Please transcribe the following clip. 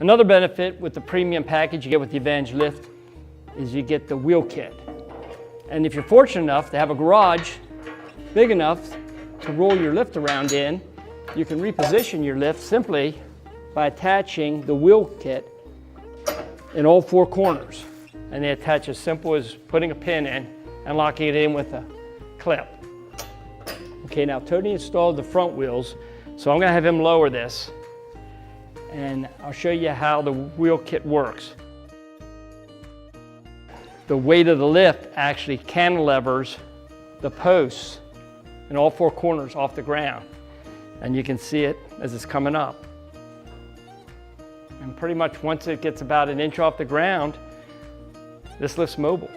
Another benefit with the premium package you get with the Advantage Lift is you get the wheel kit. And if you're fortunate enough to have a garage big enough to roll your lift around in, you can reposition your lift simply by attaching the wheel kit in all four corners. And they attach as simple as putting a pin in and locking it in with a clip. Okay, now Tony installed the front wheels, so I'm gonna have him lower this and I'll show you how the wheel kit works. The weight of the lift actually cantilevers the posts in all four corners off the ground. And you can see it as it's coming up. And pretty much once it gets about an inch off the ground, this lift's mobile.